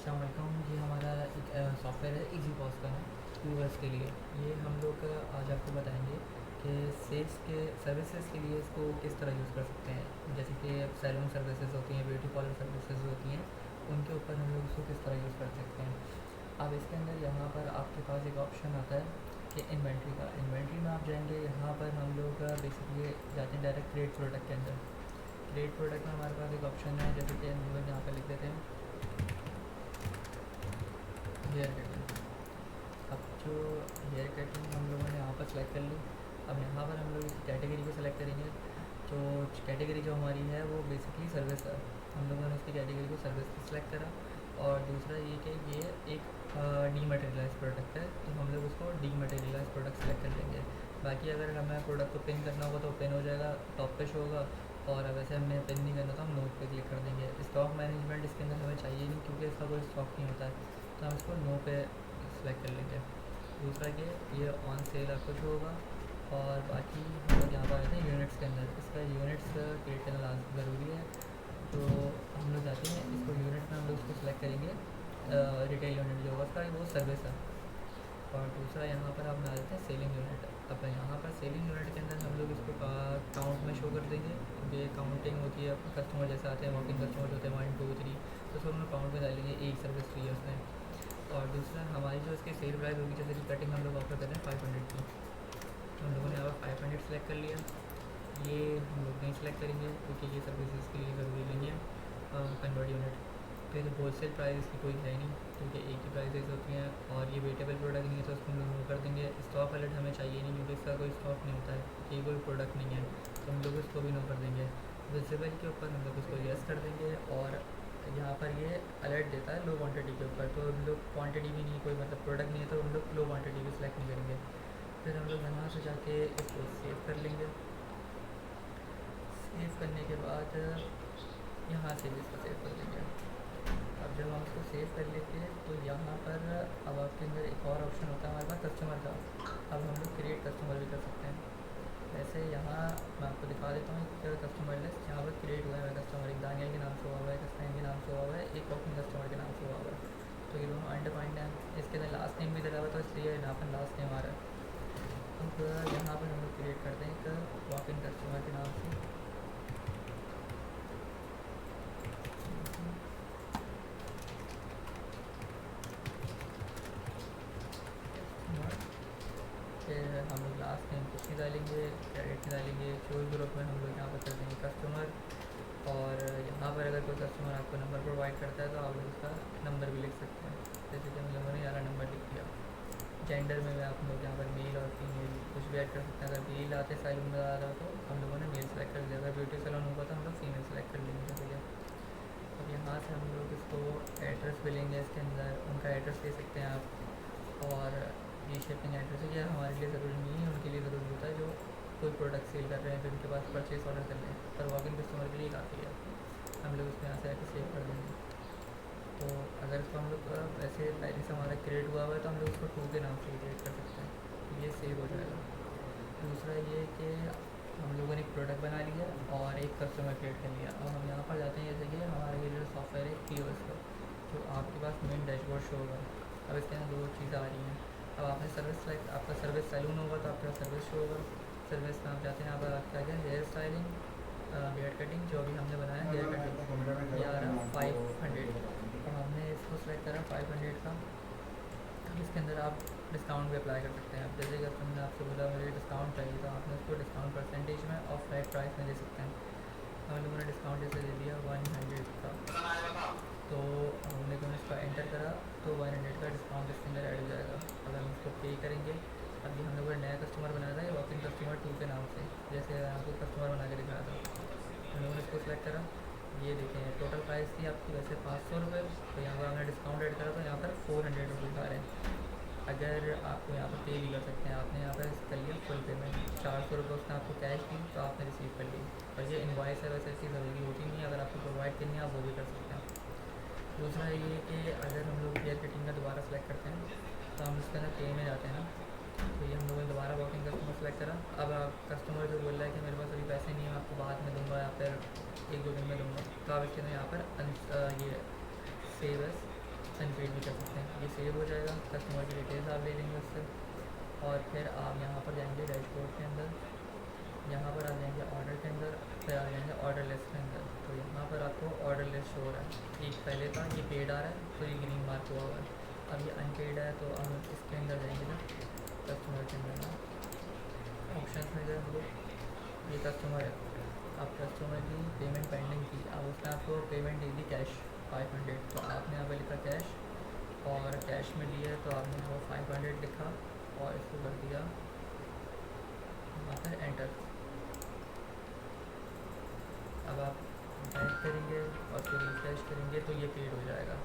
अस्सलाम वालेकुम। ये हमारा एक सॉफ्टवेयर है इजी पॉज का है व्यूवर्स के लिए। ये हम लोग आज आपको बताएंगे कि सेल्स के सर्विसेज के लिए इसको किस तरह यूज़ कर सकते हैं। जैसे कि सैलून सर्विसेज होती हैं, ब्यूटी पार्लर सर्विसेज होती हैं, उनके ऊपर हम लोग इसको किस तरह यूज़ कर सकते हैं। अब इसके अंदर यहाँ पर आपके पास एक ऑप्शन आता है कि इन्वेंट्री का। इन्वेंट्री में आप जाएंगे, यहाँ पर हम लोग बेसिकली जाते हैं डायरेक्ट क्रिएट प्रोडक्ट के अंदर। क्रिएट प्रोडक्ट में हमारे पास एक ऑप्शन है, जैसे कि हम लोग यहाँ पर लिख देते हैं हेयर कटिंग। अब जो हेयर कटिंग हम लोगों ने यहाँ पर सेलेक्ट कर ली। अब यहाँ पर हम लोग इस कैटेगरी को सेलेक्ट करेंगे। जो कैटेगरी जो हमारी है वो बेसिकली सर्विस है। हम लोगों ने उसकी कैटेगरी को सर्विस सेलेक्ट करा। और दूसरा ये कि ये एक डीमटेरियलाइज प्रोडक्ट है, तो हम लोग उसको डीमटेरियलाइज प्रोडक्ट सेलेक्ट कर लेंगे। बाकी अगर हमें प्रोडक्ट को पिन करना होगा तो पिन हो जाएगा, टॉप पे शो होगा। और वैसे हमें पिन नहीं करना तो हम नोट पे क्लिक कर देंगे। स्टॉक मैनेजमेंट इसके अंदर हमें चाहिए नहीं, क्योंकि इसका कोई स्टॉक नहीं होता है, तो हम इसको नो पे सेलेक्ट कर लेंगे। दूसरा कि ये ऑन सेल आपको शो होगा। और बाकी हम लोग यहाँ पर आते हैं यूनिट्स के अंदर। इसका यूनिट्स क्रिएट करना ज़रूरी है, तो हम लोग जाते हैं इसको यूनिट में हम लोग इसको सेलेक्ट करेंगे। रिटेल यूनिट जो होगा उसका वो सर्विस है। और दूसरा यहाँ पर हम बना देते हैं सेलिंग यूनिट। अब यहाँ पर सेलिंग यूनिट के अंदर हम लोग इसको काउंट में शो कर देंगे, क्योंकि काउंटिंग होती है। कस्टमर जैसे आते हैं, वॉकिंग कस्टमर होते हैं 1 2 3, तो उसको हम लोग काउंट में डालेंगे, एक सर्विस फ्री है उसमें। और दूसरा हमारी जो इसकी सेल प्राइस होगी, जैसे कि कटिंग हम लोग ऑफर कर रहे हैं 500 की, तो हम लोगों ने यहाँ पर 500 सेलेक्ट कर लिया। ये हम लोग नहीं सेलेक्ट करेंगे, क्योंकि ये सर्विसेज के लिए ज़रूरी नहीं है कन्वर्ट यूनिट। फिर होलसेल प्राइस इसकी कोई है नहीं, क्योंकि एक ही प्राइसेस होती हैं। और ये वेटेबल प्रोडक्ट नहीं है, तो उसको हम लोग नो कर देंगे। स्टॉक अलर्ट हमें चाहिए नहीं, क्योंकि इसका कोई स्टॉक नहीं होता है, ये कोई प्रोडक्ट नहीं है, तो हम लोग इसको भी नो कर देंगे। विजिबल के ऊपर हम लोग इसको यस कर देंगे। और यहाँ पर ये अलर्ट देता है लो क्वांटिटी के ऊपर, तो हम लोग क्वांटिटी भी नहीं, कोई मतलब प्रोडक्ट नहीं है, तो हम लोग लो क्वांटिटी भी सिलेक्ट नहीं करेंगे। फिर हम लोग यहाँ से जाके इसको सेव कर लेंगे। सेव करने के बाद यहाँ से भी इसको सेव कर देंगे। अब जब हम इसको सेव कर लेते हैं, तो यहाँ पर अब आपके अंदर एक और ऑप्शन होता है हमारे पास कस्टमर का। अब हम लोग क्रिएट कस्टमर भी कर सकते हैं। वैसे यहाँ मैं आपको दिखा देता हूँ एक कस्टमर लिस्ट यहाँ पर क्रिएट हुआ है। कस्टमर एक दानियल के नाम से हुआ हुआ है, एक हसनैन के नाम से हुआ हुआ है, एक वॉकिंग कस्टमर के नाम से हुआ हुआ है। तो ये दोनों अनडिफाइंड हैं। इसके अंदर लास्ट नेम भी डला हुआ, तो इसलिए यहाँ पर लास्ट नेम आ रहा है। अब यहाँ पर हम लोग क्रिएट करते हैं एक वॉकिंग कस्टमर के नाम से। फिर हम लोग लास्ट नेम कुछ नहीं डालेंगे, क्रेडिट नहीं डालेंगे। चोज ग्रुप में हम लोग यहाँ पर कर देंगे कस्टमर। और यहाँ पर अगर कोई कस्टमर आपको नंबर प्रोवाइड करता है, तो आप लोग उसका नंबर भी लिख सकते हैं, जैसे कि हम लोगों ने यहाँ नंबर लिख दिया। जेंडर में भी आप लोग यहाँ पर मेल और फीमेल कुछ भी ऐड कर सकते हैं। अगर मेल आते सैलून में आ रहा, तो हम लोगों ने मेल सेलेक्ट कर दिया। अगर ब्यूटी सैलून होगा तो हम लोग फीमेल सेलेक्ट कर लेंगे, जैसे कि अब यहाँ से हम लोग इसको एड्रेस भी लेंगे। इसके अंदर उनका एड्रेस ले सकते हैं आप। और ये शिपिंग एड्रेस है, ये हमारे लिए ज़रूरी नहीं है, उनके लिए ज़रूरी होता है जो कोई प्रोडक्ट सेल कर रहे हैं, फिर उनके पास परचेस ऑर्डर कर रहे हैं, पर वॉकिंग कस्टमर के लिए काफ़ी है। हम लोग उसको यहाँ से आके सेव कर देंगे। तो अगर इसको हम लोग वैसे पहले से हमारा क्रिएट हुआ हुआ है, तो हम लोग उसको 2 के नाम से क्रिएट कर सकते हैं, तो ये सेव हो जाएगा। दूसरा ये कि हम लोगों ने एक प्रोडक्ट बना लिया और एक कस्टमर क्रिएट कर लिया। अब हम यहाँ पर जाते हैं, जैसे कि हमारा ये जो सॉफ्टवेयर है POS का, जो आपके पास मेन डैशबोर्ड शो होगा। अब इसके अंदर 2 चीज़ें आ रही हैं। अब आपने सर्विस सेलेक्ट, आपका सर्विस सैलून होगा तो आपका सर्विस शो होगा। सर्विस में आप जाते हैं, यहाँ पर आपका क्या हेयर स्टाइलिंग, हेयर कटिंग, जो अभी हमने बनाया हेयर कटिंग, ये आ रहा है 500। अब हमने इसको सेलेक्ट करा 500 का। अब इसके अंदर आप डिस्काउंट भी अप्लाई कर सकते हैं। अब जैसे कि हमने आपसे बोला मुझे डिस्काउंट चाहिए, तो आपने उसको डिस्काउंट परसेंटेज में और फ्लैट प्राइस में दे सकते हैं। हम लोगों ने डिस्काउंट जैसे दे दिया 100 का, तो हमने जब इसका एंटर करा तो 100 का डिस्काउंट इसके अंदर ऐड हो जाएगा। अगर हम इसको पे करेंगे, अभी हम लोगों ने नया कस्टमर बनाया था, ये वॉकिंग कस्टमर 2 के नाम से, जैसे आपको कस्टमर बना के दिखाया था। हम लोगों ने इसको सेलेक्ट करा। ये देखें टोटल प्राइस थी आपकी वैसे 500 रुपये, तो यहाँ पर हमने डिस्काउंट ऐड करा, तो यहाँ पर 400 रुपीज़ आ रहे हैं। अगर आपको यहाँ पर पे भी कर सकते हैं, आपने यहाँ पर कर लिया फुल पेमेंट, 400 रुपये उसने आपको कैश दी, तो आपने रिसीव कर ली। और ये इनवॉइस है, वैसे इसकी ज़रूरी होती नहीं है, अगर आपको प्रोवाइड करनी है आप वो भी कर सकते हैं। दूसरा ये कि अगर हम लोग हेयर कटिंग का दोबारा सेलेक्ट करते हैं, तो हम इसके अंदर पे में जाते हैं ना, तो ये हम लोगों ने दोबारा वॉकिंग कस्टमर सेलेक्ट करा। अब कस्टमर जो बोल रहा है कि मेरे पास अभी पैसे नहीं है, मैं आपको बाद में दूंगा या फिर 1 2 दिन में दूंगा, तो आप इसके अंदर यहाँ पर ये सेव एज़ अनपेड भी कर सकते हैं। ये सेव हो जाएगा, कस्टमर की डिटेल्स आप ले लेंगे उससे, और फिर आप यहाँ पर जाएंगे डैशबोर्ड के अंदर, यहाँ पर आ जाएंगे ऑर्डर के अंदर, फिर आ जाएंगे ऑर्डर लिस्ट के अंदर। तो यहाँ पर आपको ऑर्डर लिस्ट शो हो रहा है, एक पहले था ये पेड आ रहा है तो ये ग्रीन मार्क हुआ हुआ है। अब ये अनपेड है तो हम इसके अंदर जाएंगे ना, कस्टमर के अंदर ना, ऑप्शन में गए हम लोग, ये कस्टमर है। अब कस्टमर की पेमेंट पेंडिंग थी, अब उसने आपको पेमेंट दे दी कैश 500, तो आपने यहाँ पर लिखा कैश, और कैश में दिया है तो आपने वो 500 लिखा और इसको कर दिया यहाँ पर एंटर। अब आप बैक करेंगे और फिर रिफ्रेश करेंगे तो ये पेड हो जाएगा।